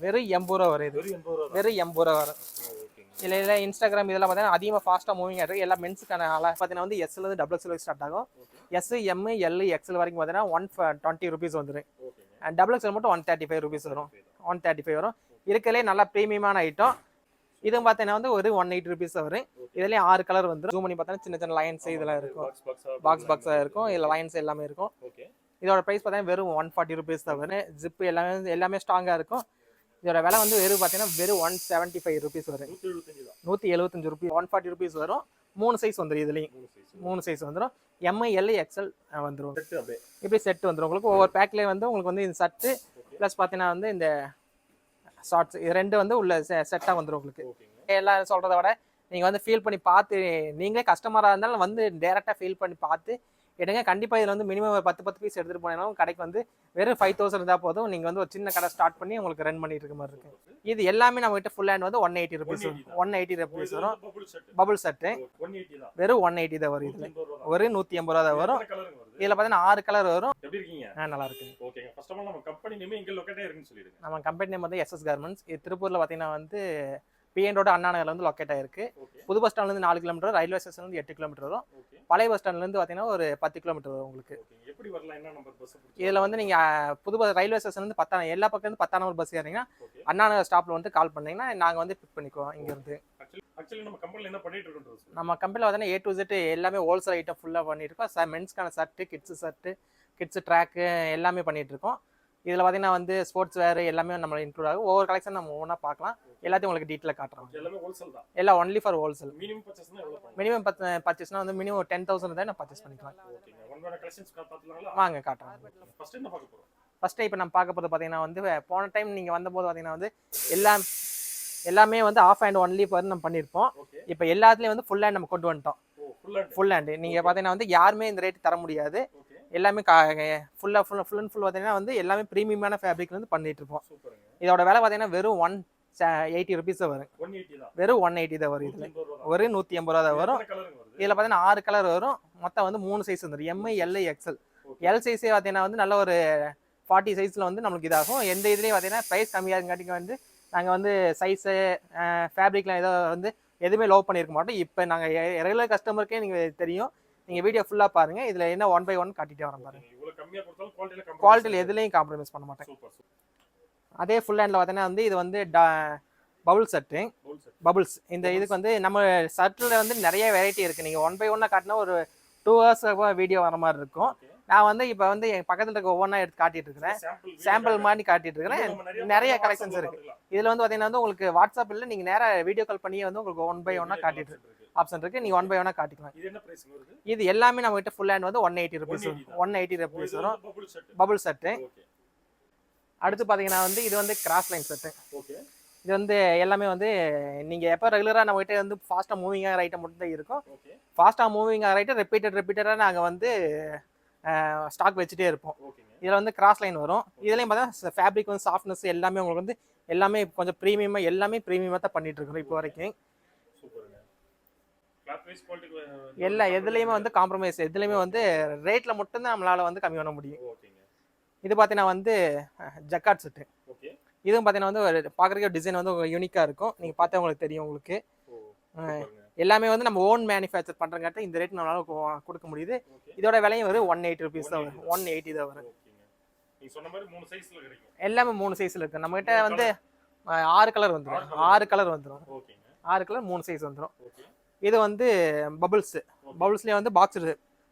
வெறும் 80 ரூபா வரும். இது வெறும் 80 ரூபா வரும். இல்லை இன்ஸ்டாகிராம் இதெல்லாம் பார்த்தீங்கன்னா அதிகமாக ஃபாஸ்ட்டாக மூவிங் ஆகிருக்கு. எல்லாம் மென்ஸுக்கான பார்த்தீங்கன்னா வந்து எஸ்லேருந்து XXL ஸ்டார்ட் ஆகும். எஸ், எம், எல், எக்ஸ்எல் வரைக்கும் பார்த்தீங்கன்னா 120 ருபீஸ் வந்துடும். XXL மட்டும் 135 ருபீஸ் வரும். 135 வரும். இருக்கிறதுலே நல்லா ப்ரீமியமான ஐட்டம். இதுவும் பார்த்தீங்கன்னா வந்து ஒரு 180 ருபீஸ் வரும். இதுலேயும் 6 கலர் வந்துடும். ஜூம் பண்ணி பார்த்தீங்கன்னா சின்ன சின்ன லைன்ஸ் இதெல்லாம் இருக்கும். பாக்ஸாக இருக்கும். இதில் லைன்ஸ் எல்லாமே இருக்கும். இதோட ப்ரைஸ் பார்த்தீங்கன்னா வெறும் 140 ருபீஸ் தான் வரும். ஜிப்பு எல்லாமே ஸ்ட்ராங்காக இருக்கும். இதோட விலை வந்து வெறும் 175 ருபீஸ் வரும். 175 ருபீஸ் 140 ருபீஸ் வரும். 3 சைஸ் வந்துடும். இதுலேயும் 3 சைஸ் வந்துடும். எம், எல், எக்ஸ்எல் வந்துடும். இப்படி செட் வந்துடும். உங்களுக்கு ஒவ்வொரு பேக்லேயே வந்து உங்களுக்கு வந்து இந்த சட்டு ப்ளஸ் பார்த்தீங்கன்னா வந்து இந்த ஷார்ட்ஸ் இது ரெண்டு வந்து உள்ள செட்டாக வந்துடும். உங்களுக்கு எல்லாம் சொல்கிறத விட நீங்கள் வந்து ஃபீல் பண்ணி பார்த்து நீங்களே கஸ்டமராக இருந்தாலும் வந்து டேரெக்டாக ஃபீல் பண்ணி பார்த்து எடுங்க. கண்டிப்பாக இதில் வந்து மினிமம் 10 பீஸ் எடுத்துகிட்டு போனாலும் கடைக்கு வந்து வெறும் 5000 இருந்தால் போதும். நீங்கள் வந்து ஒரு சின்ன கடை ஸ்டார்ட் பண்ணி உங்களுக்கு ரன் பண்ணிட்டு இருக்க மாதிரி இருக்கும். இது எல்லாமே நம்ம கிட்ட ஃபுல் ஹேண்ட் வந்து 180 ருபீஸ் வரும். 180 ருபீஸ் வரும். பபுள் செட்டு வெறும் 180 தான் வரும். இதில் ஒரு 180 ரூபா தான் வரும். இதில் பார்த்தீங்கன்னா 6 கலர் வரும். நல்லா இருக்கு. நம்ம கம்பெனி நேம் வந்து SS கார்மெண்ட்ஸ். இது திருப்பூரில் பார்த்தீங்கன்னா வந்து PN ரோடு அண்ணா நகர்ல வந்து லொக்கேட் ஆயிருக்கு. புது பஸ் ஸ்டாண்ட்லேருந்து 4 கிலோமீட்டர், ரயில்வே ஸ்டேஷன்லேருந்து 8 கிலோமீட்டர் வரும். பழைய பஸ் ஸ்டாண்ட்லேருந்து பார்த்தீங்கன்னா ஒரு 10 கிலோமீட்டர் வரும் உங்களுக்கு. இதில் வந்து நீங்கள் புது ரயில்வே ஸ்டேஷன்லேருந்து 10 எல்லா பக்கம் 10ஆம் நம்பர் பஸ் ஏறிங்கன்னா அண்ணா நகர் ஸ்டாப்பில் வந்து கால் பண்ணிங்கன்னா நாங்கள் வந்து பிக் பண்ணிக்குவோம் இங்கேருந்து. நம்ம கம்பெனியில் பார்த்தீங்கன்னா A to Z எல்லாமே ஹோல்சேல் ஐட்டம் ஃபுல்லாக பண்ணிட்டு இருக்கோம். மென்ஸ்க்கான ஷர்ட்டு, கிட்ஸு ட்ராக்கு எல்லாமே பண்ணிட்டு இருக்கோம். இதில் பார்த்தீங்கன்னா வந்து ஸ்போர்ட்ஸ் வேர் எல்லாமே நம்ம இன்க்ளூட் ஆகும். ஒவ்வொரு கலெக்ஷன் நம்ம ஒவ்வொன்றா பார்க்கலாம். எல்லாத்தையும் உங்களுக்கு டீட்டெயிலாக காட்டுறோம். எல்லாம் ஒன்லி ஃபார் ஹோல்சேல். மினிமம் பர்ச்சேஸ்னா வந்து மினிமம் 10,000 தான் நான் பர்ச்சேஸ் பண்ணிக்கலாம். வாங்க காட்டுறோம். ஃபர்ஸ்ட் இப்போ நம்ம பார்க்க போது பார்த்தீங்கன்னா வந்து போன டைம் நீங்கள் வந்தபோது பார்த்தீங்கன்னா வந்து எல்லாமே வந்து ஆஃப் ஹேண்ட் ஒன்லி ஃபார் நம்ம பண்ணியிருப்போம். இப்போ எல்லாத்துலேயும் வந்து ஃபுல் ஹேண்ட் நம்ம கொண்டு வந்துட்டோம். ஃபுல் ஹேண்டு நீங்கள் பார்த்தீங்கன்னா வந்து யாருமே இந்த ரேட் தர முடியாது. எல்லாமே ஃபுல் பார்த்தீங்கன்னா வந்து எல்லாமே ப்ரீமியமான ஃபேப்ரிக் வந்து பண்ணிட்டு இருப்போம். இதோட விலை பார்த்தீங்கன்னா வெறும் 180 ருபீஸ் தான் வரும். வெறும் 180 தான் வரும். இதில் ஒரு 180 ரூபா தான் வரும். இதில் பார்த்தீங்கன்னா 6 கலர் வரும். மொத்தம் வந்து 3 சைஸ் வந்துடும். M, L, XL. எல் சைஸே பார்த்தீங்கன்னா வந்து நல்ல ஒரு 40 சைஸில் வந்து நம்மளுக்கு இதாகும். எந்த இதுலேயும் பார்த்தீங்கன்னா ப்ரைஸ் கம்மியாக இருக்காட்டிங்க வந்து நாங்கள் வந்து சைஸு ஃபேப்ரிக்லாம் ஏதோ வந்து எதுவுமே லோ பண்ணியிருக்க மாட்டோம். இப்போ நாங்கள் ரெகுலர் கஸ்டமருக்கே நீங்கள் தெரியும். நீங்கள் வீடியோ ஃபுல்லாக பாருங்கள். இதில் என்ன 1 by 1 காட்டிகிட்டே வரேன் பாருங்கள். குவாலிட்டியில் எதுலேயும் காம்ப்ரமைஸ் பண்ண மாட்டேன். அதே ஃபுல் ஹேண்டில் பார்த்தீங்கன்னா வந்து இது வந்து பபுள் செட்டு. பபுள்ஸ் இந்த இதுக்கு வந்து நம்ம ஷர்ட்டில் வந்து நிறைய வெரைட்டி இருக்குது. நீங்கள் 1 by 1 காட்டினா ஒரு 2 hours வீடியோ வர மாதிரி இருக்கும். நான் வந்து இப்போ வந்து என் பக்கத்தில் இருக்க ஒவ்வொன்றா எடுத்து காட்டிட்டு இருக்கிறேன். சாம்பிள் மாதிரி காட்டிட்டு இருக்கிறேன். நிறைய கலெக்ஷன்ஸ் இருக்குது. இதில் வந்து பார்த்தீங்கன்னா வந்து உங்களுக்கு வாட்ஸ்அப்பில் நீங்கள் நேராக வீடியோ கால் பண்ணி வந்து உங்களுக்கு 1 by 1 காட்டிட்டு ஆப்ஷன் இருக்கு. நீங்க 1 by 1 காட்டிக்கலாம். இது எல்லாமே நம்ம கிட்ட ஃபுல் ஹேண்ட் வந்து 180 ருபீஸ் வரும். 180 ருபீஸ் வரும். Bubble set. அடுத்து பாத்தீங்கன்னா வந்து இது வந்து கிராஸ் லைன் செட்டு. இது வந்து எல்லாமே வந்து நீங்க எப்ப ரெகுலரா நம்ம கிட்ட வந்து ஃபாஸ்டா மூவிங் ஆகிற ஐட்டம் மட்டும் தான் இருக்கும். ஃபாஸ்டா மூவிங் ஆகிற ஐட்டம் ரிப்பீட்டடா நாங்க வந்து ஸ்டாக் வச்சுட்டே இருப்போம். இதுல வந்து கிராஸ் லைன் வரும். இதுலயும் பார்த்தா ஃபேப்ரிக் வந்து சாஃப்ட்னஸ் எல்லாமே உங்களுக்கு வந்து எல்லாமே கொஞ்சம் ப்ரீமியமா எல்லாமே ப்ரீமியமா தான் பண்ணிட்டு இருக்கோம் இப்போ வரைக்கும். எல்லா எதுலையுமே வந்து காம்ப்ரமைஸ் எதுலையுமே வந்து ரேட்ல மட்டும்தான் நம்மளால வந்து கம்மி பண்ண முடியும். இது பார்த்தீங்கன்னா வந்து ஜக்கார்ட் செட்டு. இதுவும் பார்த்தீங்கன்னா வந்து பார்க்குறதுக்கு டிசைன் வந்து யூனிக்காக இருக்கும். நீங்கள் பார்த்தா உங்களுக்கு தெரியும். உங்களுக்கு எல்லாமே வந்து நம்ம ஓன் மேனுஃபேக்சர் பண்ணுறங்காட்ட இந்த ரேட் நம்மளால கொடுக்க முடியுது. இதோட விலையும் வரும் 180 ருபீஸ் தான் வரும். 180 தான் வரும். எல்லாமே 3 சைஸில் இருக்குது. நம்மகிட்ட வந்து 6 கலர் வந்துடும். 6 கலர் 3 சைஸ் வந்துடும். இது வந்து பபுள்ஸ்லேயே வந்து பாக்ஸ்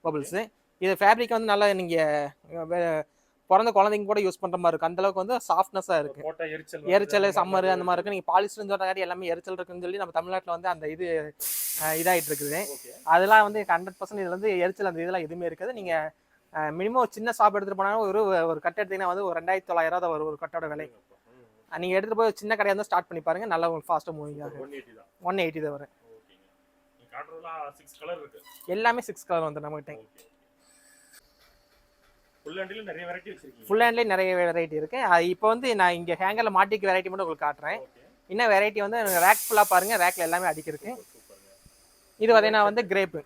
பபுள்ஸு. இது ஃபேப்ரிக் வந்து நல்லா நீங்கள் பிறந்த குழந்தைங்க கூட யூஸ் பண்ணுற மாதிரி இருக்கும். அந்தளவுக்கு வந்து சாஃப்ட்னஸாக இருக்குது. எரிச்சல் சம்மர் அந்த மாதிரி இருக்குது. நீங்கள் பாலிஸ்டர்னு சொல்கிறக்காட்டி எல்லாமே எரிச்சல் இருக்குன்னு சொல்லி நம்ம தமிழ்நாட்டில் வந்து அந்த இது இதாகிட்டு இருக்குது. அதெல்லாம் வந்து 100% இதில் வந்து எரிச்சல் அந்த இதெல்லாம் எதுவுமே இருக்காது. நீங்கள் மினிமம் ஒரு சின்ன ஷாப் எடுத்துகிட்டு போனாலும் ஒரு கட்டை எடுத்தீங்கன்னா வந்து ஒரு 2900 தான் வரும் ஒரு கட்டோட விலை. நீங்கள் எடுத்துகிட்டு போய் சின்ன கடையாக வந்து ஸ்டார்ட் பண்ணி பாருங்கள். நல்லா உங்களுக்கு ஃபாஸ்ட்டாக மூவிங் ஆகும். 180 தான் வரும். எல்லாமே 6 கலர் வந்து நம்மகிட்ட. ஃபுல் ஹேண்ட்லேயே நிறைய வெரைட்டி இருக்கு. இப்போ வந்து நான் இங்கே ஹேங்கரில் மாட்டிக்கு வெரைட்டி மட்டும் உங்களுக்கு காட்டுறேன். இன்னும் வெரைட்டி வந்து ரேக் ஃபுல்லாக பாருங்கள். ரேக்கில் எல்லாமே அடிக்கிருக்கு. இது பார்த்தீங்கன்னா வந்து கிரேப்பு.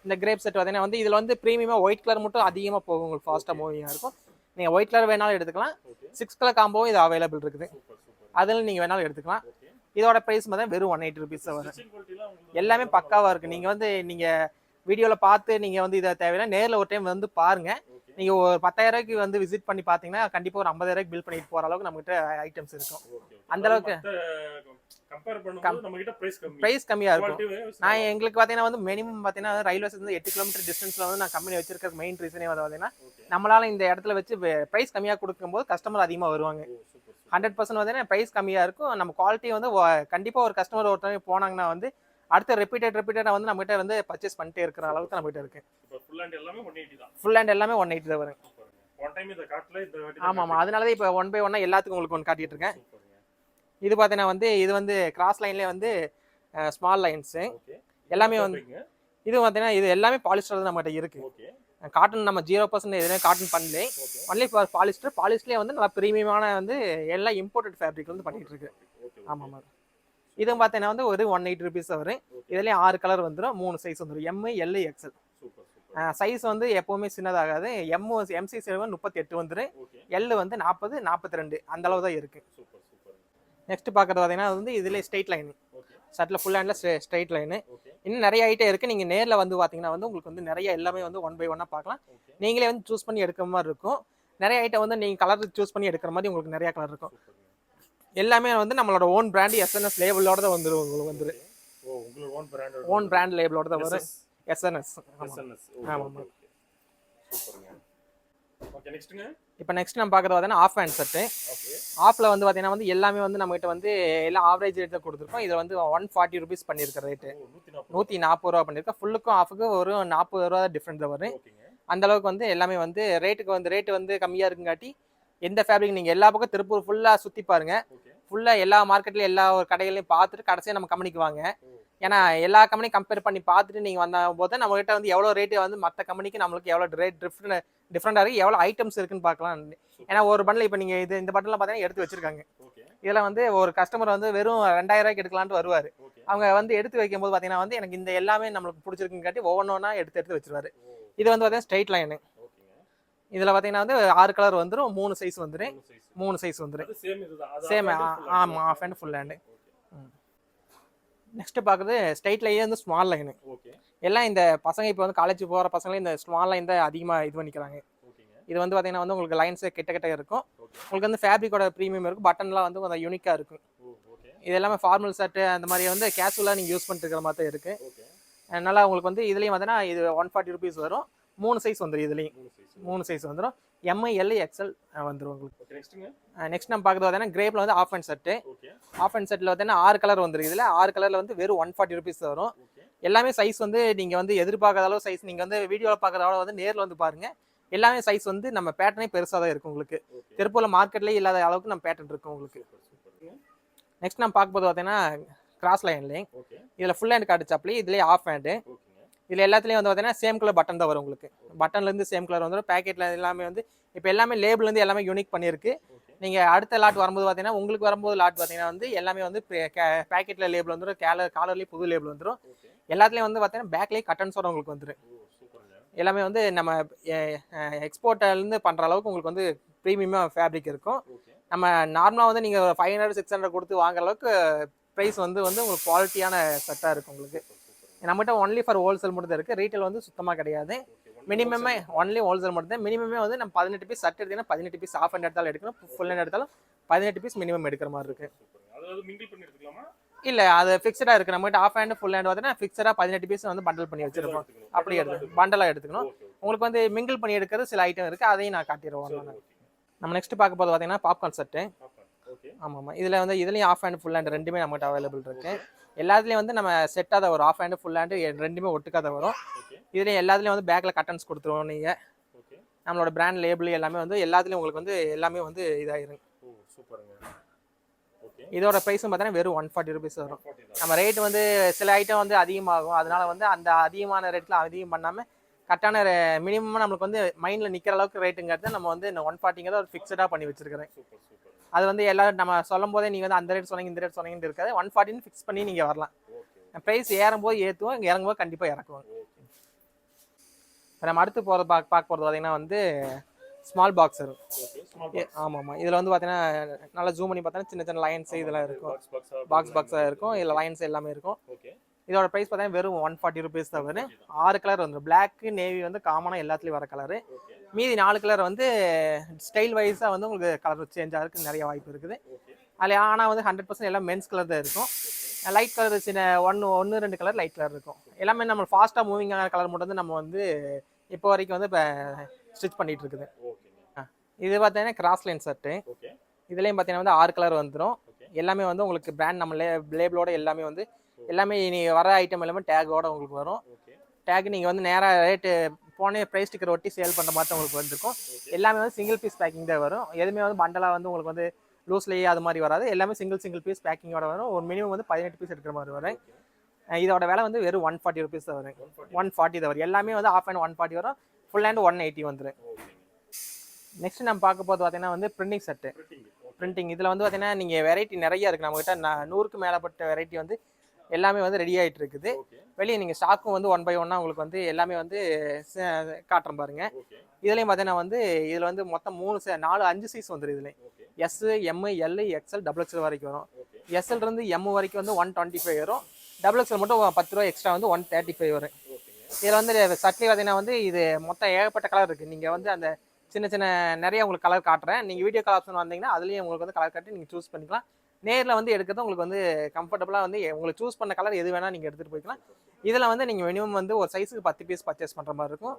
இந்த கிரேப் செட் பார்த்தீங்கன்னா வந்து இதில் வந்து ப்ரீமியமாக ஒயிட் கலர் மட்டும் அதிகமாக போகும். உங்களுக்கு ஃபாஸ்ட்டாக மூவிங்காக இருக்கும். நீங்கள் ஒயிட் கலர் வேணாலும் எடுத்துக்கலாம், ஓகே 6 கலர் காம்போவும் இது அவைலபிள் இருக்குது. சூப்பர் சூப்பர் அதில் நீங்கள் வேணாலும் எடுத்துக்கலாம். ஓகே இதோட ப்ரைஸ் பார்த்தா வெறும் 180 ருபீஸ் தான் வரும். ஸ்டிச்சிங் குவாலிட்டிலாம் உங்களுக்கு எல்லாமே பக்காவாக இருக்குது. நீங்கள் வந்து நீங்கள் வீடியோவில் பார்த்து நீங்கள் வந்து இதை தேவையில்லை, நேரில் ஒரு டைம் வந்து பாருங்கள். ஓகே நீங்கள் ஒரு 10,000 வந்து விசிட் பண்ணி பார்த்தீங்கன்னா கண்டிப்பாக ஒரு 50,000 பில் பண்ணிட்டு போகிற அளவுக்கு நம்மகிட்ட ஐட்டம்ஸ் இருக்கும். ஓகே அந்த அளவுக்கு கம்பேர் பண்ணும்போது நம்ம கிட்ட பிரைஸ் ப்ரைஸ் கம்மியாக இருக்கும். குவாலிட்டி நான் எங்களுக்கு பார்த்தீங்கன்னா வந்து மினிமம் பார்த்தீங்கன்னா ரயில்வே ஸ்டேஷன் 8 கிலோமீட்டர் டிஸ்டன்ஸில் வந்து நான் கம்பெனி வச்சிருக்க மெயின் ரீசனே வந்து பார்த்தீங்கன்னா ஓகே நம்மளால இந்த இடத்துல வச்சு ப்ரைஸ் கம்மியாக கொடுக்கும்போது கஸ்டமர் அதிகமாக வருவாங்க. ஓ சூப்பர் 100% பார்த்தீங்கன்னா ப்ரைஸ் கம்மியாக இருக்கும். நம்ம குவாலிட்டி வந்து கண்டிப்பாக ஒரு கஸ்டமர் ஒருத்தவங்க போனாங்கன்னா வந்து அடுத்த ரிப்பீட்டடாக வந்து நம்மகிட்ட வந்து பர்ச்சேஸ் பண்ணிட்டே இருக்கிற அளவுக்கு நம்மகிட்ட இருக்கு. சூப்பர் ஃபுல் ஹேண்ட் எல்லாமே 180 தான். ஃபுல் ஹேண்ட் எல்லாமே 180 தான் வரும். சூப்பர்ங்க. ஒன் டைம் இத காட்டல இந்த வாட்டி ஆமாம், அதனால தான் இப்போ 1 பை 1 எல்லாத்துக்கும் உங்களுக்கு ஒன்று காட்டிட்டு இருக்கேன். சூப்பர்ங்க. இது பார்த்தீங்கன்னா வந்து இது வந்து கிராஸ் லைன்லேயே வந்து ஸ்மால் லைன்ஸு ஓகே எல்லாமே வந்து இது பார்த்தீங்கன்னா இது எல்லாமே பாலிஸ்டர் நம்மகிட்ட இருக்கு. ஓகே காட்டன் நம்ம 0% எதுவுமே காட்டன் பண்ணல, ஓகே ஒன்லி ஃபார் பாலிஸ்டர். பாலிஸ்டர்லேயே வந்து நல்லா ப்ரீமியமான வந்து எல்லாம் இம்போர்ட்டட் ஃபேப்ரிக் வந்து பண்ணிட்டு இருக்கு. ஓகே ஆமாம், இதுவும் பார்த்தீங்கன்னா வந்து ஒரு 180 ருபீஸ் வரும். இதுலேயே 6 கலர் வந்துடும், 3 சைஸ் வந்துடும், M, L, XL. Super super size வந்து எப்பவுமே சின்னதாகாது. எம்சி 38 வந்துடும், ஓகே எல் வந்து 40, 42 அந்த அளவு தான் இருக்கு. சூப்பர் சூப்பர் நெக்ஸ்ட் பார்க்கறது பார்த்தீங்கன்னா வந்து இதுலேயே ஸ்ட்ரைட் லைன் ஓகே ஷர்ட்டில் full handle straight line. Okay இன்னும் நிறைய ஐட்டம் இருக்குது. நீங்கள் நேரில் வந்து பார்த்தீங்கன்னா வந்து உங்களுக்கு வந்து நிறைய எல்லாமே வந்து 1 பை 1 பார்க்கலாம். ஓகே நீங்களே வந்து சூஸ் பண்ணி எடுக்கிற மாதிரி இருக்கும். நிறைய ஐட்டம் வந்து நீங்கள் கலர் சூஸ் பண்ணி எடுக்கிற மாதிரி உங்களுக்கு நிறைய கலர் இருக்கும். சூப்பர்ங்க. எல்லாமே வந்து நம்மளோட ஓன் பிராண்ட் எஸ்என்எஸ் லேபிளோட தான் வந்துடும். உங்களுக்கு வந்து ஓ உங்களோட ஓன் பிராண்ட் ஓன் பிராண்ட் லேபிளோட தான் வரும். எஸ்என்எஸ். எஸ்என்எஸ் ஆமாம். ஓகே சூப்பர்ங்க. ஓகே நெக்ஸ்ட்ங்க இப்போ நெக்ஸ்ட் நம்ம பார்க்குறது பார்த்தீங்கன்னா ஆஃப் ஹேண்ட் செட்டு. ஓகே ஆஃபில் வந்து பார்த்தீங்கன்னா வந்து எல்லாமே வந்து நம்மகிட்ட வந்து எல்லாம் ஆவரேஜ் ரேட்டில் கொடுத்துருக்கோம். இதில் வந்து 140 ருபீஸ் பண்ணியிருக்க ரேட்டு, ஓ 140 140 ரூபா பண்ணியிருக்கேன். ஃபுல்லுக்கும் ஆஃபுக்கு ஒரு 40 ரூபா டிஃப்ரெண்ட் தான் வரும். ஓகேங்க அந்த அளவுக்கு வந்து எல்லாமே வந்து ரேட்டு வந்து கம்மியாக இருக்குங்காட்டி எந்த ஃபேப்ரிக் நீங்கள் எல்லா பக்கம் திருப்பூர் ஃபுல்லாக சுற்றி பாருங்க. ஓகே ஃபுல்லாக எல்லா மார்க்கெட்லையும் எல்லா ஒரு கடைகளையும் பார்த்துட்டு கடைசியாக நம்ம கம்பெனிக்கு வாங்க. ஓ ஏன்னா எல்லா கம்பெனியும் கம்பேர் பண்ணி பார்த்துட்டு நீங்கள் வந்த போது நம்மகிட்ட வந்து எவ்வளோ ரேட்டு வந்து மற்ற கம்பெனிக்கு நம்மளுக்கு எவ்வளோ ரேட் டிஃப்ரெண்டாக இருக்குது, எவ்வளோ ஐட்டம்ஸ் இருக்குன்னு பார்க்கலாம். ஏன்னா ஒரு பண்டில் இப்போ நீங்கள் இந்த பண்டலாம் பார்த்தீங்கன்னா எடுத்து வச்சிருக்காங்க. ஓகே இதில் வந்து ஒரு கஸ்டமர் வந்து வெறும் 2000 ரூபாய்க்கு எடுக்கலான்ட்டு வருவார். ஓகே அவங்க வந்து எடுத்து வைக்கும்போது பார்த்தீங்கன்னா வந்து எனக்கு இந்த எல்லாமே நம்மளுக்கு பிடிச்சிருக்குங்காட்டி ஒவ்வொன்றா எடுத்து வச்சிருவாரு. ஓ இது வந்து பார்த்தீங்கன்னா ஸ்ட்ரைட் லைனு. ஓகேங்க இதில் பார்த்தீங்கன்னா வந்து 6 கலர் வந்துடும், 3 சைஸ் வந்துடும். 3 சைஸ் வந்துடும். அது சேம் இதுதான் அது சேம். half and full ஆமாம், half and full hand. Okay next பார்க்குறது ஸ்ட்ரைட் லைனே வந்து ஸ்மால் லைனு. ஓகே எல்லாம் இந்த பசங்க இப்போ வந்து காலேஜ் போகிற பசங்களே இந்த ஸ்மால் லைன் தான் அதிகமாக இது பண்ணிக்கிறாங்க. ஓகேங்க இது வந்து பார்த்தீங்கன்னா வந்து உங்களுக்கு லைன்ஸு கிட்ட இருக்கும். ஓகே உங்களுக்கு வந்து ஃபேப்ரிக்கோட ப்ரீமியம் இருக்கும். பட்டன்லாம் வந்து கொஞ்சம் யூனிக்காக இருக்கும். ஓ ஓகே இது எல்லாமே ஃபார்மல் ஷர்ட்டு அந்த மாதிரி வந்து கேஷுவலாக நீங்கள் யூஸ் பண்ணிட்டு இருக்கிற மாதிரி தான் இருக்குது. ஓகே அதனால் உங்களுக்கு வந்து இதுலேயும் பார்த்தீங்கன்னா இது 140 ருபீஸ் வரும். 3 சைஸ் வந்துடும். இதுலேயும் 3 சைஸ் 3 சைஸ் வந்துடும். எம், எல், எக்ஸ்எல் வந்துடும் உங்களுக்கு. ஓகே நெக்ஸ்ட்ங்க நெக்ஸ்ட் நம்ம பார்க்குறது பார்த்தீங்கன்னா கிரேப்பில் வந்து half and set. Okay half and செட்டில் பார்த்தீங்கன்னா 6 கலர் வந்துடும். இதில் 6 கலரில் வந்து வெறும் 140 ருபீஸ் வரும். ஓகே எல்லாமே சைஸ் வந்து நீங்கள் வந்து எதிர்பார்க்காத அளவு சைஸ், நீங்கள் வந்து வீடியோவில் பார்க்குற அளவு வந்து நேரில் வந்து பாருங்கள். எல்லாமே சைஸ் வந்து நம்ம பேட்டர்னே பெருசாக தான் இருக்கும் உங்களுக்கு. ஓகே திருப்பூரில் மார்க்கெட்லேயே இல்லாத அளவுக்கு நம்ம பேட்டர்ன் இருக்கும் உங்களுக்கு. சூப்பர் சூப்பர்ங்க நெக்ஸ்ட் நம்ம பார்க்க போது பார்த்தீங்கன்னா கிராஸ் லைன்லேயும் ஓகே இதில் ஃபுல் ஹேண்ட் காட்டு சாப்லி, இதுலேயே ஆஃப் ஹேண்டு. ஓகேங்க இதில் எல்லாத்துலேயும் வந்து பார்த்தீங்கன்னா சேம் கலர் பட்டன் தான் வரும் உங்களுக்கு. பட்டன்லேருந்து சேம் கலர் வந்துடும். பேக்கெட்டில் எல்லாமே வந்து இப்போ எல்லாமே லேபிள்லேருந்து எல்லாமே யூனிக் பண்ணியிருக்கு. ஓகே நீங்கள் அடுத்த லாட் வரும்போது பார்த்தீங்கன்னா உங்களுக்கு வரும்போது லாட் பார்த்தீங்கன்னா வந்து எல்லாமே வந்து பேக்கெட்டில் லேபிள் வந்துடும். காலர்லேயும் புது லேபிள் வந்துடும். ஓகே எல்லாத்துலேயும் வந்து பார்த்தீங்கன்னா பேக்லேயே கட்டன்ஸோட உங்களுக்கு வந்துடும். ஓ சூப்பர்ங்க எல்லாமே வந்து நம்ம எக்ஸ்போர்ட்லேருந்து பண்ணுற அளவுக்கு உங்களுக்கு வந்து ப்ரீமியமாக ஃபேப்ரிக் இருக்கும். ஓகே நம்ம நார்மலாக வந்து நீங்கள் 500 600 கொடுத்து வாங்குற அளவுக்கு ப்ரைஸ் வந்து உங்களுக்கு குவாலிட்டியான செட்டாக இருக்கும் உங்களுக்கு. சூப்பர் நம்மகிட்ட ஒன்லி ஃபார் ஹோல்சேல் மட்டும் தான் இருக்குது. ரீட்டைல் வந்து சுத்தமாக கிடையாது. ஓகே மினிமமே ஒன்லி ஹோல்சேல் மட்டும் தான். மினிமமே வந்து நம்ம 18 பீஸ் சர்ட் எடுத்தீங்கன்னா 18 பீஸ் ஆஃப் ஹேண்ட் எடுத்தாலும் எடுக்கணும், ஃபுல் ஹேண்ட் எடுத்தாலும் 18 பீஸ் மினிமம் எடுக்கிற மாதிரி இருக்குது. சூப்பர்ங்க அதாவது மிங்கிள் பண்ணி எடுத்துக்கலாமா இல்லை, அது ஃபிக்ஸடாக இருக்குது. நம்மகிட்ட ஆஃப் ஹேண்ட் ஃபுல் ஹேண்ட் பார்த்தீங்கன்னா ஃபிக்ஸடாக 18 பீஸ் வந்து பண்டல் பண்ணி வச்சிருப்போம். அப்படி பண்டலாக எடுத்துக்கணும். ஓகே உங்களுக்கு வந்து மிங்கிள் பண்ணி எடுக்கிறது சில ஐட்டம் இருக்குது, அதையும் நான் காட்டிடுவோம். ஓகே நம்ம நெக்ஸ்ட் பார்க்க போது பார்த்தீங்கன்னா பாப்கார்ன் செட்டு. ஓகே ஆமாம், இதில் வந்து இதுலேயும் ஆஃப் ஹேண்ட் ஃபுல் ஹேண்ட் ரெண்டுமே நம்மகிட்ட அவைலபிள் இருக்குது. எல்லாத்துலேயும் வந்து நம்ம செட்டாக தான் வரும். ஆஃப் ஹேண்டு ஃபுல் ஹேண்டு ரெண்டுமே ஒட்டுக்காக தான் வரும். ஓகே இதுலேயும் எல்லாத்துலேயும் வந்து பேக்கில் கட்டன்ஸ் கொடுத்துருவோம். நீங்கள் ஓகே நம்மளோட பிராண்ட் லேபிள் எல்லாமே வந்து எல்லாத்துலேயும் உங்களுக்கு வந்து எல்லாமே வந்து இதாகிரும். ஓ சூப்பர்ங்க ஓகே இதோட ப்ரைஸும் பார்த்தீங்கன்னா வெறும் 140 ருபீஸ் வரும். 140 தான் நம்ம ரேட் வந்து சில ஐட்டம் வந்து அதிகமாகும். அதனால வந்து அந்த அதிகமான ரேட்டில் அதிகம் பண்ணாமல் கரெக்டான மினிமமாக நம்மளுக்கு வந்து மைண்டில் நிற்கிற அளவுக்கு ரேட்டுங்கிறது நம்ம வந்து இந்த 140 ஒரு ஃபிக்ஸடாக பண்ணி வச்சிருக்கிறேன். சூப்பர் சூப்பர் அது வந்து எல்லாரும் நம்ம சொல்லும் போதே நீங்கள் வந்து அந்த ரேட் சொன்னீங்க இந்த ரேட் சொன்னீங்கன்னு இருக்காது. 140 ஃபிக்ஸ் பண்ணி நீங்கள் வரலாம். ஓகே ப்ரைஸ் ஏறும்போது ஏற்றுவோம், இறங்கும்போது கண்டிப்பாக இறக்குவோம். ஓகே இப்போ நம்ம அடுத்து பார்க்க போகிறது பார்த்தீங்கன்னா வந்து ஸ்மால் பாக்ஸ் இருக்கும். ஓகே ஸ்மால் ஆமாம் ஆமாம். இதில் வந்து பார்த்தீங்கன்னா நல்லா ஜூம் பண்ணி பார்த்தீங்கன்னா சின்ன சின்ன லைன்ஸ் இதெல்லாம் இருக்கும். பாக்ஸாக இருக்கும். இதில் லைன்ஸ் எல்லாமே இருக்கும். ஓகே இதோட ப்ரைஸ் பார்த்தீங்கன்னா வெறும் 140 ருபீஸ் தான் வரும். 6 கலர் வந்துடும். பிளாக் நேவி வந்து காமனாக எல்லாத்துலேயும் வர கலரு. ஓகே மீதி 4 கலர் வந்து ஸ்டைல் வைஸாக வந்து உங்களுக்கு கலர் சேஞ்ச் ஆகிறதுக்கு நிறைய வாய்ப்பு இருக்குது. ஓகே அதில் ஆனால் வந்து 100% எல்லாம் மென்ஸ் கலர் தான் இருக்கும். லைட் கலர் சின்ன ஒன்று 2 கலர் லைட் கலர் இருக்கும். எல்லாமே நம்ம ஃபாஸ்ட்டாக மூவிங் ஆன கலர் மட்டும் வந்து நம்ம வந்து இப்போ வரைக்கும் வந்து இப்போ ஸ்டிச் பண்ணிட்டு இருக்குது. ஓகேங்க இது பார்த்தீங்கன்னா கிராஸ் லைன் ஷர்ட்டு. ஓகே இதுலேயும் பார்த்தீங்கன்னா வந்து 6 கலர் வந்துடும். ஓகே எல்லாமே வந்து உங்களுக்கு பிராண்ட் நம்ம லேபிளோட எல்லாமே வந்து எல்லாமே நீ வர ஐட்டம் எல்லாமே டேகோட உங்களுக்கு வரும். ஓகே டேக் நீங்கள் வந்து நேராக ரேட்டு போனே ப்ரைஸ் ஸ்டிக்கர் ஒட்டி சேல் பண்ணுற மாதிரி தான் உங்களுக்கு வந்துருக்கும். எல்லாமே வந்து சிங்கிள் பீஸ் பேக்கிங் தான் வரும். எதுவுமே வந்து பண்டலாக வந்து உங்களுக்கு வந்து லூஸ்லேயே அது மாதிரி வராது. எல்லாமே சிங்கிள் பீஸ் பேக்கிங்கோட வரும். ஒரு மினிமம் வந்து 18 பீஸ் எடுக்கிற மாதிரி வரும். இதோட விலை வந்து வெறும் 140 ருபீஸ் தான் வரும். 140 தான் வரும். எல்லாமே வந்து ஆஃப் ஹேண்ட் 140 வரும். ஃபுல் ஹேண்ட் 180 வந்துடும். நெக்ஸ்ட் நம்ம பார்க்க போது பார்த்தீங்கன்னா வந்து பிரிண்டிங் செட்டு. பிரிண்டிங் இதில் வந்து பார்த்தீங்கன்னா நீங்கள் வெரைட்டி நிறைய இருக்குது. நம்மகிட்ட 100க்கு மேலப்பட்ட வெரைட்டி வந்து எல்லாமே வந்து ரெடி ஆகிட்டு இருக்குது. வெளியே நீங்கள் ஸ்டாக்கும் வந்து 1 by 1 உங்களுக்கு வந்து எல்லாமே வந்து காட்டுறேன் பாருங்க. இதுலேயும் பார்த்தீங்கன்னா வந்து இதில் வந்து மொத்தம் 5 சைஸ் வந்துடும். இதுலேயும் S, M, L, XL, double XL வரைக்கும் வரும். எஸ்எல் இருந்து எம் வரைக்கும் வந்து 125 வரும். டபுள் எக்ஸ்எல் மட்டும் 10 ரூபா எக்ஸ்ட்ரா வந்து 135 வரும். இதில் வந்து சட்லி பார்த்தீங்கன்னா வந்து இது மொத்தம் ஏகப்பட்ட கலர் இருக்குது. நீங்கள் வந்து அந்த சின்ன சின்ன நிறைய உங்களுக்கு கலர் காட்டுறேன். நீங்கள் வீடியோ கால் ஆப்ஷன் வந்தீங்கன்னா அதுலேயும் உங்களுக்கு வந்து கலர் காட்டி நீங்கள் சூஸ் பண்ணிக்கலாம். நேரில் வந்து எடுக்கிறது உங்களுக்கு வந்து கம்ஃபர்டபுளாக வந்து உங்களுக்கு சூஸ் பண்ண கலர் எது வேணால் நீங்கள் எடுத்துகிட்டு போய்க்கலாம். இதில் வந்து நீங்கள் மினிமம் வந்து ஒரு சைஸுக்கு 10 பீஸ் பர்ச்சேஸ் பண்ணுற மாதிரி இருக்கும்.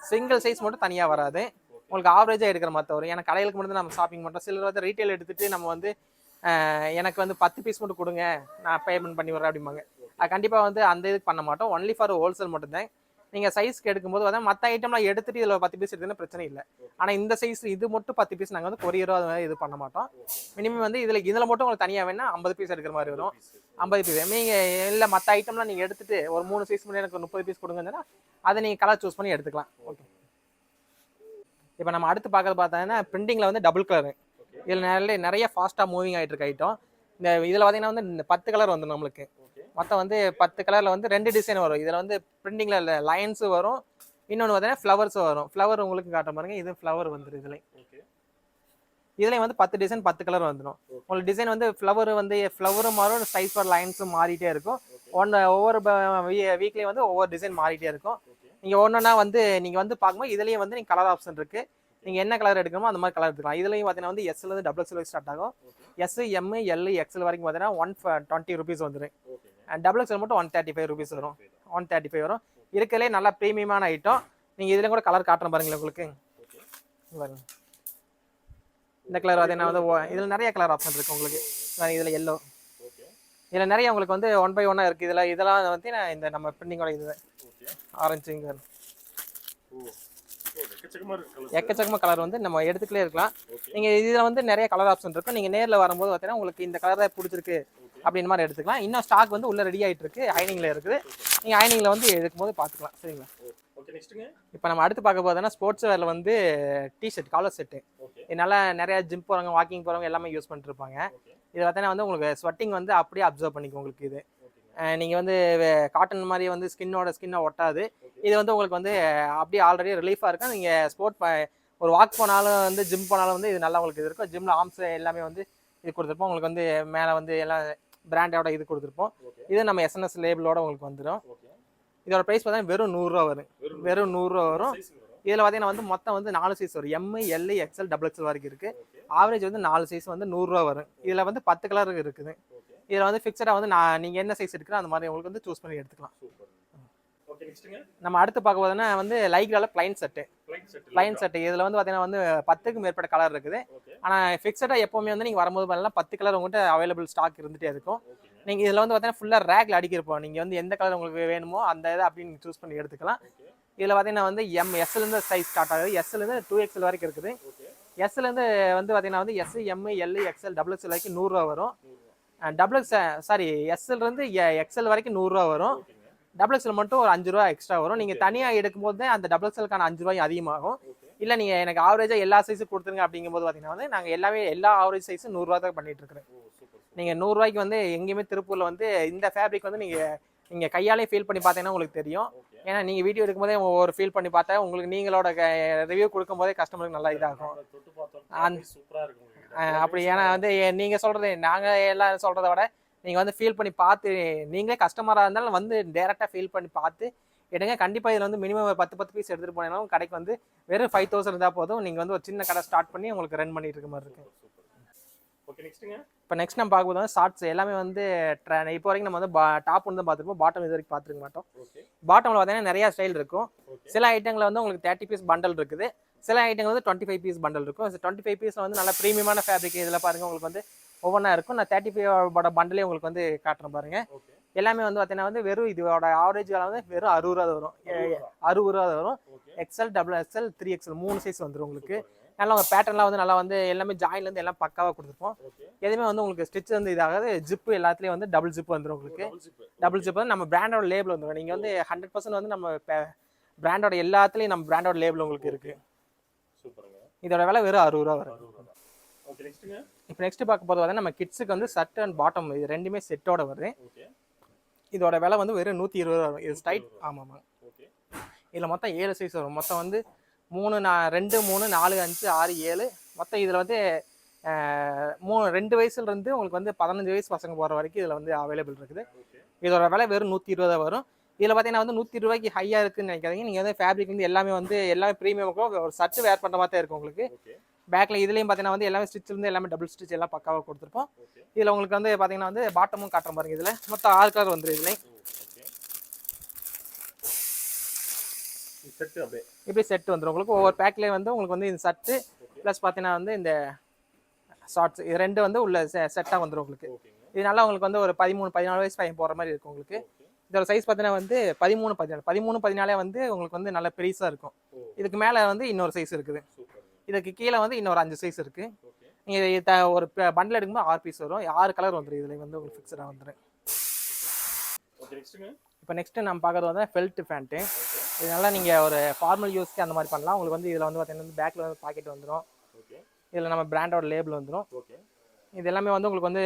சிங்கிள் சைஸ் மட்டும் தனியாக வராது. உங்களுக்கு ஆவரேஜாக எடுக்கிற மாதிரி வரும். ஏன்னா கடைகளுக்கு மட்டும் நம்ம ஷாப்பிங் பண்ணுறோம். சிலர் வந்து ரீட்டைல் எடுத்துகிட்டு நம்ம வந்து எனக்கு வந்து 10 பீஸ் மட்டும் கொடுங்க, நான் பேமெண்ட் பண்ணி வரேன் அப்படிம்பாங்க. அது கண்டிப்பாக வந்து அந்த இதுக்கு பண்ண மாட்டோம். ஒன்லி ஃபார் ஹோல்சேல் மட்டும்தான். நீங்கள் சைஸ்க்கு எடுக்கும்போது வந்து மற்ற ஐட்டம்லாம் எடுத்துகிட்டு இதில் 10 பீஸ் எடுத்துன்னா பிரச்சனை இல்லை. ஆனால் இந்த சைஸ் இது மட்டும் 10 பீஸ் நாங்கள் வந்து கொரியரோ அது மாதிரி இது பண்ண மாட்டோம். மினிமம் வந்து இதில் மட்டும் உங்களுக்கு தனியாக வேணால் 50 பீஸ் எடுக்கிற மாதிரி வரும். 50 பீஸ் நீங்கள் இல்லை மற்ற ஐட்டம்லாம் நீங்கள் எடுத்துகிட்டு ஒரு 3 சைஸ் மட்டும் எனக்கு 30 பீஸ் கொடுங்கன்னா அதை நீங்கள் கலர் சூஸ் பண்ணி எடுத்துக்கலாம். ஓகே, இப்போ நம்ம அடுத்து பார்த்தீங்கன்னா பிரிண்டிங்கில் வந்து டபுள் கலரு. இதில் நிறைய ஃபாஸ்ட்டாக மூவிங் ஆகிட்டு இருக்க ஐட்டம். இந்த இதில் பார்த்தீங்கன்னா வந்து இந்த 10 கலர் வந்துடும் நம்மளுக்கு. மொத்தம் வந்து 10 கலரில் வந்து 2 டிசைன் வரும். இதில் வந்து பிரிண்டிங்கில் லைன்ஸும் வரும். இன்னொன்று பார்த்தீங்கன்னா ஃப்ளவர்ஸும் வரும். ஃப்ளவர் உங்களுக்கு காட்ட பாருங்க. இது ஃப்ளவர் வந்துடும். இதுலேயும் வந்து 10 டிசைன் 10 கலர் வந்துடும். உங்களுக்கு டிசைன் வந்து ஃப்ளவரும் மாறும், சைஸ் லைன்ஸும் மாறிட்டே இருக்கும். ஒவ்வொரு வீக்லேயும் வந்து ஒவ்வொரு டிசைன் மாறிட்டே இருக்கும். நீங்கள் ஒன்றுனா வந்து நீங்கள் வந்து பார்க்கும்போது இதுலேயும் வந்து நீங்கள் கலர் ஆப்ஷன் இருக்குது. நீங்கள் என்ன கலர் எடுக்கணுமோ அந்த மாதிரி கலர் எடுத்துக்கலாம். இதுலேயும் பார்த்தீங்கன்னா வந்து எஸ்லேருந்து டபுள் எக்ஸ்எல் ஸ்டார்ட் ஆகும். எஸ், எம், எல், எக்ஸ்எல் வரைக்கும் பார்த்தீங்கன்னா 120 ருபீஸ் வந்துடும். டபுள் எக்ஸ்எல் மட்டும் 135 ருபீஸ் வரும். 135 வரும். இருக்கிறதுலே நல்லா ப்ரீமியமான ஐட்டம். நீங்கள் இதில் கூட கலர் காட்டுறேன் பாருங்களேன் உங்களுக்கு. இந்த கலர் பார்த்தீங்கன்னா வந்து இதில் நிறைய கலர் ஆப்ஷன் இருக்குது உங்களுக்கு. இதில் எல்லோ, இதில் நிறைய உங்களுக்கு வந்து 1 by 1 இருக்குது. இதெல்லாம் வந்து இந்த நம்ம பிரிண்டிங்கோட இது ஆரஞ்சுங்க எக்கச்சக்கமாக கலர் வந்து நம்ம எடுத்துக்கிட்டே இருக்கலாம். நீங்கள் இதில் வந்து நிறைய கலர் ஆப்ஷன் இருக்கும். நீங்கள் நேரில் வரும்போது பார்த்தீங்கன்னா உங்களுக்கு இந்த கலர் தான் பிடிச்சிருக்கு அப்படின்னு மாதிரி எடுத்துக்கலாம். இன்னும் ஸ்டாக் வந்து உள்ள ரெடி ஆகிட்டு இருக்கு. ஐனிங்கில் இருக்குது. நீங்கள் ஐனிங்கில் வந்து எடுக்கும்போது பார்த்துக்கலாம். சரிங்களா? இப்போ நம்ம அடுத்து பார்க்க போதுன்னா ஸ்போர்ட்ஸ் வேரில் வந்து டிஷர்ட் காலர் செட்டு. இதனால நிறைய ஜிம் போகிறவங்க வாக்கிங் போகிறவங்க எல்லாமே யூஸ் பண்ணிட்டு இருப்பாங்க. இது பார்த்தீங்கன்னா வந்து உங்களுக்கு ஸ்வெட்டிங் வந்து அப்படியே அப்சர்வ் பண்ணிக்கும். உங்களுக்கு இது நீங்கள் வந்து காட்டன் மாதிரி வந்து ஸ்கின்னை ஒட்டாது. இது வந்து உங்களுக்கு வந்து அப்படியே ஆல்ரெடி ரிலீஃபாக இருக்கும். நீங்கள் ஒரு வாக் போனாலும் வந்து ஜிம் போனாலும் வந்து இது நல்லா உங்களுக்கு இது இருக்கும். ஜிம்மில் ஆர்ம்ஸ் எல்லாமே வந்து இது கொடுத்துருப்போம். உங்களுக்கு வந்து மேலே வந்து எல்லாம் பிராண்டோட இது கொடுத்துருப்போம். இது நம்ம எஸ்என்எஸ் லேபிளோட உங்களுக்கு வந்துடும். இதோட ப்ரைஸ் பார்த்தீங்கன்னா வெறும் 100 ரூபா வரும். வெறும் 100 ரூபா வரும். இதில் பார்த்தீங்கன்னா வந்து மொத்தம் வந்து 4 சைஸ் வரும். M, L, XL, double XL வரைக்கும் இருக்குது. ஆவரேஜ் வந்து 4 சைஸ் வந்து 100 ரூபா வரும். இதில் வந்து 10 கலர் இருக்குது. இதில் வந்து ஃபிக்ஸடாக வந்து நீங்கள் என்ன சைஸ் எடுக்கிறோம் அந்த மாதிரி உங்களுக்கு வந்து சூஸ் பண்ணி எடுத்துக்கலாம். நம்ம அடுத்து பார்க்க போதுன்னா வந்து லைக்ரால பிளைன் செட்டு. இதில் வந்து பார்த்தீங்கன்னா வந்து 10க்கு மேற்பட்ட கலர் இருக்குது. ஆனால் ஃபிக்ஸடாக எப்போவுமே வந்து நீங்கள் வரும்போது பார்த்தீங்கன்னா 10 கலர் உங்கள்கிட்ட அவைலபிள் ஸ்டாக் இருந்துகிட்டே இருக்கும். நீங்கள் இதில் வந்து பார்த்தீங்கன்னா ஃபுல்லாக ரேக்ல அடிக்கிறப்போம். நீங்கள் வந்து எந்த கலர் உங்களுக்கு வேணுமோ அந்த இதை அப்படின்னு சூஸ் பண்ணி எடுத்துக்கலாம். இதில் பார்த்தீங்கன்னா வந்து எஸ்லேருந்து சைஸ் ஸ்டார்ட் ஆகுது. எஸ்லேருந்து 2XL வரைக்கும் இருக்குது. எஸ்லேருந்து வந்து பார்த்தீங்கன்னா வந்து S, M, L, XL, double XL வரைக்கும் 100 ரூபா வரும். எஸ்எல்லேருந்து எக்ஸ்எல் வரைக்கும் 100 ரூபா வரும். டபுள் எக்ஸ்எல் மட்டும் ஒரு 5 ரூபா எக்ஸ்ட்ரா வரும். நீங்கள் தனியாக எடுக்கும்போது அந்த டபுள் எக்ஸ்எல்கான 5 ரூபாய் அதிகமாகும். இல்லை நீங்கள் எனக்கு ஆவரேஜாக எல்லா சைஸும் கொடுத்துருங்க அப்படிங்கும்போது பார்த்தீங்கன்னா வந்து நாங்கள் எல்லா ஆவரேஜ் சைஸும் 100 ரூபா தான் பண்ணிட்டு இருக்கிறேன். நீங்கள் 100 ரூபாய்க்கு வந்து எங்கேயுமே திருப்பூரில் வந்து இந்த ஃபேப்ரிக் வந்து நீங்கள் நீங்கள் கையாலே ஃபீல் பண்ணி பார்த்தீங்கன்னா உங்களுக்கு தெரியும். ஓகே. ஏன்னா நீங்கள் வீடியோ எடுக்கும்போதே ஒரு ஃபீல் பண்ணி பார்த்தா உங்களுக்கு நீங்களோட ரிவ்யூ கொடுக்கும்போதே கஸ்டமருக்கு நல்லா இதாகும். தொட்டு பார்த்தோம் சூப்பரா இருக்கு உங்களுக்கு. அப்படி ஏன்னா வந்து நீங்கள் சொல்கிறது நாங்கள் எல்லாம் சொல்கிறத விட நீங்கள் வந்து ஃபீல் பண்ணி பார்த்து நீங்களே கஸ்டமராக இருந்தாலும் வந்து டேரெக்டாக ஃபீல் பண்ணி பார்த்து எடுங்க. கண்டிப்பாக இதில் வந்து மினிமம் 10 பீஸ் எடுத்துகிட்டு போனாலும் கடைக்கு வந்து வெறும் 5000 இருந்தால் போதும். நீங்கள் வந்து ஒரு சின்ன கடை ஸ்டார்ட் பண்ணி உங்களுக்கு ரன் பண்ணிட்டு இருக்க மாதிரி இருக்குது. ஓகே, நெக்ஸ்ட்டுங்க. இப்போ நெக்ஸ்ட் நம்ம பார்க்கும்போது வந்து ஷார்ட்ஸ் எல்லாமே வந்து இப்போ வரைக்கும் நம்ம வந்து டாப் ஒன்று தான் பார்த்துருப்போம், பாட்டம் இது வரைக்கும் பார்த்துருக்க மாட்டோம். ஓகே. பாட்டமில் பார்த்தீங்கன்னா நிறையா ஸ்டைல் இருக்கும். ஓகே. சில ஐட்டங்களில் வந்து உங்களுக்கு 30 பீஸ் பண்டல் இருக்குது, சில ஐட்டங்கள் வந்து 25 பீஸ் பண்டல் இருக்கும். 25 பீஸில் வந்து நல்ல ப்ரீமியமான ஃபேப்ரிக் இதில் பாருங்கள் உங்களுக்கு வந்து ஒவ்வொன்றா இருக்கும். நான் 35 பண்டலே உங்களுக்கு வந்து காட்டுறேன் பாருங்கள். ஓகே. எல்லாமே வந்து பார்த்தீங்கன்னா வந்து வெறும் இதோட ஆவரேஜ் விலை வந்து வெறும் 60 ரூபா வரும். 60 ரூபா வரும். Okay. XL, XXL, 3XL 3 size வந்துடும் உங்களுக்கு. நல்லா உங்கள் பேட்டர்ன்லாம் வந்து நல்லா வந்து எல்லாமே ஜாயின்லேருந்து எல்லாம் பக்காவாக கொடுத்துருப்போம். ஓகே. எதுவுமே வந்து உங்களுக்கு ஸ்டிச் வந்து இதாகாது. ஜிப்பு எல்லாத்துலேயும் வந்து டபுள் ஜிப் வந்துடும் உங்களுக்கு. Double zip. டபுள் ஜிப் வந்து நம்ம பிராண்டோட லேபிள் வந்துடும். நீங்கள் வந்து 100% வந்து நம்ம பிராண்டோட எல்லாத்துலேயும் நம்ம பிராண்டோட லேபிள் உங்களுக்கு இருக்குது. சூப்பருங்க. இதோட விலை வெறும் 60 ரூபா வரும். ஓகே, நெக்ஸ்ட்டுங்க. இப்போ நெக்ஸ்ட் பார்க்க போகிறது வந்து நம்ம கிட்ஸுக்கு வந்து ஷர்ட் அண்ட் பாட்டம் இது ரெண்டுமே செட்டோட வருது. ஓகே. இதோட விலை வந்து வெறும் 120 ரூபா வரும். இது ஸ்டைட். ஆமாம். ஓகே. இதில் மொத்தம் 7 சைஸ் வரும். மொத்தம் வந்து 2, 3, 4, 5, 6, 7 மொத்தம் இதில் வந்து 2 வயசுலேருந்து உங்களுக்கு வந்து 15 வயசு பசங்க போகிற வரைக்கும் இதில் வந்து அவைலபிள் இருக்குது. ஓகே. இதோட விலை வெறும் 120 தான் வரும். இதில் பார்த்தீங்கன்னா வந்து 120 ரூபாய்க்கு ஹையாக இருக்குன்னு நினைக்காதீங்க. நீங்கள் வந்து ஃபேப்ரிக் வந்து எல்லாமே ப்ரீமியமுக்கும் ஒரு சர்ட் வேர் பண்ணுற மாதிரி தான் இருக்கும் உங்களுக்கு. ஓகே. பேக்கில் இதுலேயும் பார்த்தீங்கன்னா வந்து எல்லாமே ஸ்டிச் வந்து எல்லாமே டபுள் ஸ்டிச் எல்லாம் பக்காவாக கொடுத்துருப்போம். ஓகே. இதில் உங்களுக்கு வந்து பார்த்தீங்கன்னா வந்து பாட்டமும் காட்டுற பாருங்க. இதில் மொத்தம் 6 கலர் வந்துடும். இதுலேயும் ஓகே. செட் அப்படியே இப்படி செட் வந்துடும் உங்களுக்கு. ஒவ்வொரு பேக்லேயே வந்து உங்களுக்கு வந்து இந்த சர்ட்டு ப்ளஸ் பார்த்தீங்கன்னா வந்து இந்த ஷார்ட்ஸ் இது ரெண்டு வந்து உள்ள செட்டாக வந்துடும் உங்களுக்கு. ஓகேங்க. இது நல்லா உங்களுக்கு வந்து ஒரு 13, 14 வயசு பையன் போகிற மாதிரி இருக்கும் உங்களுக்கு. இதோட சைஸ் பார்த்தீங்கன்னா வந்து 13, 14 வந்து உங்களுக்கு வந்து நல்ல பெருசாக இருக்கும். இதுக்கு மேலே வந்து இன்னொரு சைஸ் இருக்குது. இதுக்கு கீழே வந்து இன்னொரு 5 சைஸ் இருக்குது. நீங்கள் ஒரு பண்டில் எடுக்கும்போது 6 பீஸ் வரும். 6 கலர் வந்துடும். இதில் வந்து உங்களுக்கு ஃபிக்ஸடாக வந்துடும். இப்போ நெக்ஸ்ட்டு நம்ம பார்க்குறது வந்து ஃபெல்ட் பேண்ட்டு. இதனால நீங்கள் ஒரு ஃபார்மல் யூஸ்க்கு அந்த மாதிரி பண்ணலாம். உங்களுக்கு வந்து இதில் வந்து பார்த்தீங்கன்னா பேக்கில் வந்து பாக்கெட் வந்துடும். இதில் நம்ம பிராண்டோட லேபிள் வந்துடும். இது எல்லாமே வந்து உங்களுக்கு வந்து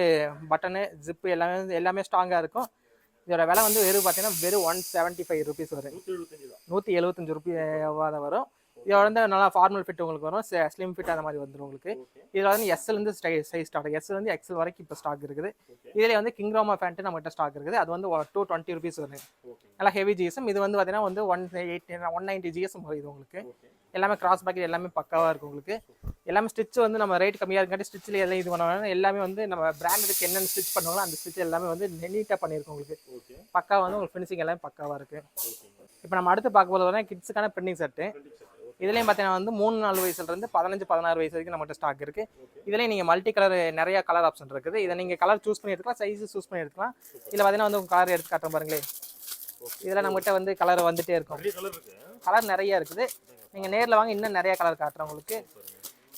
பட்டனு ஜிப்பு எல்லாமே ஸ்ட்ராங்காக இருக்கும். இதோட விலை வந்து பார்த்தீங்கன்னா வெறும் 175 ருபீஸ் வரும். 175 ரூபாய் வரும். இதோட வந்து நல்லா ஃபார்மல் ஃபிட் உங்களுக்கு வரும். ஸ்லிம் ஃபிட் அந்த மாதிரி வந்துடும் உங்களுக்கு. இதில் வந்து எஸ்லேருந்து சைஸ் ஸ்டார்ட். எஸ்லேருந்து எக்ஸல் வரைக்கும் இப்போ ஸ்டாக் இருக்குது. இதில் வந்து கிங்ரோமா பேண்ட்டு நம்மகிட்ட ஸ்டாக் இருக்குது. அது வந்து 220 ருபீஸ் வரும். நல்லா ஹெவி ஜிஎஸ்எம். இது வந்து பார்த்தீங்கன்னா வந்து 190 ஜிஎஸ்எம் வரும். இது உங்களுக்கு எல்லாமே கிராஸ் பேக்கெட் எல்லாமே பக்காவாக இருக்கும் உங்களுக்கு. எல்லாமே ஸ்டிச் வந்து நம்ம ரேட் கம்மியாக இருக்காட்டி ஸ்டிச்சில் எல்லாம் இது பண்ணுவாங்க. எல்லாமே வந்து நம்ம பிராண்டுக்கு என்னென்ன ஸ்டிச் பண்ணுவாங்களோ அந்த ஸ்டிச் எல்லாமே வந்து நீட்டாக பண்ணியிருக்கோம் உங்களுக்கு. பக்காவாக வந்து உங்களுக்கு ஃபினிஷிங் எல்லாமே பக்காவாக இருக்குது. இப்போ நம்ம அடுத்து பார்க்க போகிறது வந்து கிட்ஸுக்கான பிரிண்டிங் செட்டு. இதுலேயும் பார்த்தீங்கன்னா வந்து 3-4 வயசுலேருந்து 15-16 வயசு வரைக்கும் நம்மகிட்ட ஸ்டாக் இருக்குது. இதுலேயும் நீங்கள் மல்டி கலர் நிறைய கலர் ஆப்ஷன் இருக்குது. இதை நீங்கள் கலர் சூஸ் பண்ணி எடுத்துக்கலாம், சைஸ் சூஸ் பண்ணி எடுத்துக்கலாம். இதில் பார்த்தீங்கன்னா வந்து உங்கள் கலர் எடுத்து காட்டுறேன் பாருங்களேன். இதில் நம்மகிட்ட வந்து கலர் வந்துகிட்டே இருக்கும். கலர் நிறைய இருக்குது. நீங்கள் நேரில் வாங்க இன்னும் நிறைய கலர் காட்டுறேன் உங்களுக்கு.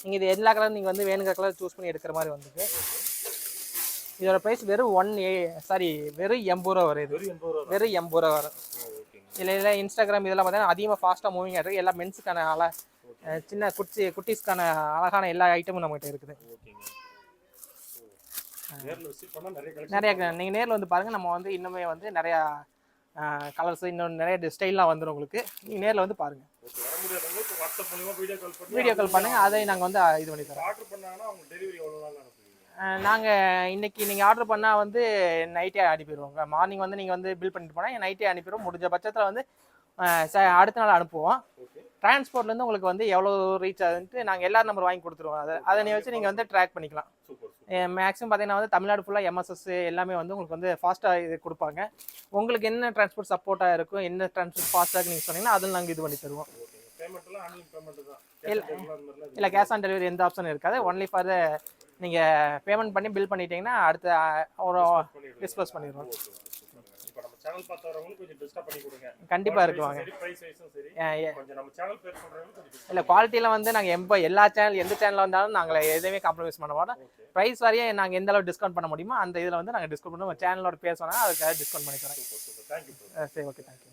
நீங்கள் இது எல்லா கலரும் நீங்கள் வந்து வேணுங்கிற கலர் சூஸ் பண்ணி எடுக்கிற மாதிரி வந்துருக்கு. இதோட ப்ரைஸ் வெறும் வெறும் 80 ரூபா வரும். இது வெறும் 80 ரூபா வரும். இல்லை இன்ஸ்டாகிராம் இதெல்லாம் பார்த்தீங்கன்னா அதிகமாக ஃபாஸ்ட்டாக மூவிங் ஆகிருக்கு. எல்லா மென்ஸுக்கான சின்ன குட்டீஸ்க்கான அழகான எல்லா ஐட்டமும் நம்மகிட்ட இருக்குது. நிறைய நீங்கள் நேரில் வந்து பாருங்கள். நம்ம வந்து இன்னுமே வந்து நிறையா கலர்ஸ் இன்னும் நிறைய ஸ்டைல்லாம் வந்துடும் உங்களுக்கு. நீங்கள் நேரில் வந்து பாருங்கள். வீடியோ கால் பண்ணுங்கள். அதை நாங்கள் வந்து இது பண்ணி தரோம். நாங்கள் இன்றைக்கி நீங்கள் ஆர்டர் பண்ணால் வந்து நைட்டே அனுப்பிடுவோங்க. மார்னிங் வந்து நீங்கள் வந்து பில் பண்ணிட்டு போனால் நைட்டே அனுப்பிடுவோம். முடிஞ்ச பட்சத்தில் வந்து அடுத்த நாள் அனுப்புவோம். டிரான்ஸ்போர்ட்லேருந்து உங்களுக்கு வந்து எவ்வளோ ரீச் ஆகுதுன்ட்டு நாங்கள் எல்லா நம்பர் வாங்கி கொடுத்துருவோம். அதை வச்சு நீங்கள் வந்து ட்ராக் பண்ணிக்கலாம். மேக்ஸிமம் பார்த்தீங்கன்னா வந்து தமிழ்நாடு ஃபுல்லாக எம்எஸ்எஸ் எல்லாமே வந்து உங்களுக்கு வந்து ஃபாஸ்ட்டாக இது கொடுப்பாங்க. உங்களுக்கு என்ன டிரான்ஸ்போர்ட் சப்போர்ட்டாக இருக்கும், என்ன டிரான்ஸ்போர்ட் ஃபாஸ்ட்டாக நீங்கள் சொன்னீங்கன்னா அதில் நாங்கள் இது பண்ணி தருவோம். இல்லை கேஷ் ஆன் டெலிவரி எந்த ஆப்ஷன் இருக்காது. ஒன்லி ஃபார் நீங்கள் பேமெண்ட் பண்ணி பில் பண்ணிட்டீங்கன்னா அடுத்த ஒரு டிஸ்போஸ் பண்ணிடுவோம். கண்டிப்பாக இருக்குவாங்க. இல்லை குவாலிட்டியில் வந்து நாங்கள் எல்லா சேனல் எந்த சேனலில் வந்தாலும் நாங்கள் எதுவுமே காம்ப்ரமைஸ் பண்ண மாட்டோம். ப்ரைஸ் வரையே நாங்கள் எந்த அளவு டிஸ்கவுண்ட் பண்ண முடியுமோ அந்த இதில் வந்து நாங்கள் டிஸ்கவுண்ட் பண்ணுவோம். சேனலோட பேர் சொன்னால் அதுக்காக டிஸ்கவுண்ட் பண்ணி தரோம். சரி, ஓகே, தேங்க்யூ.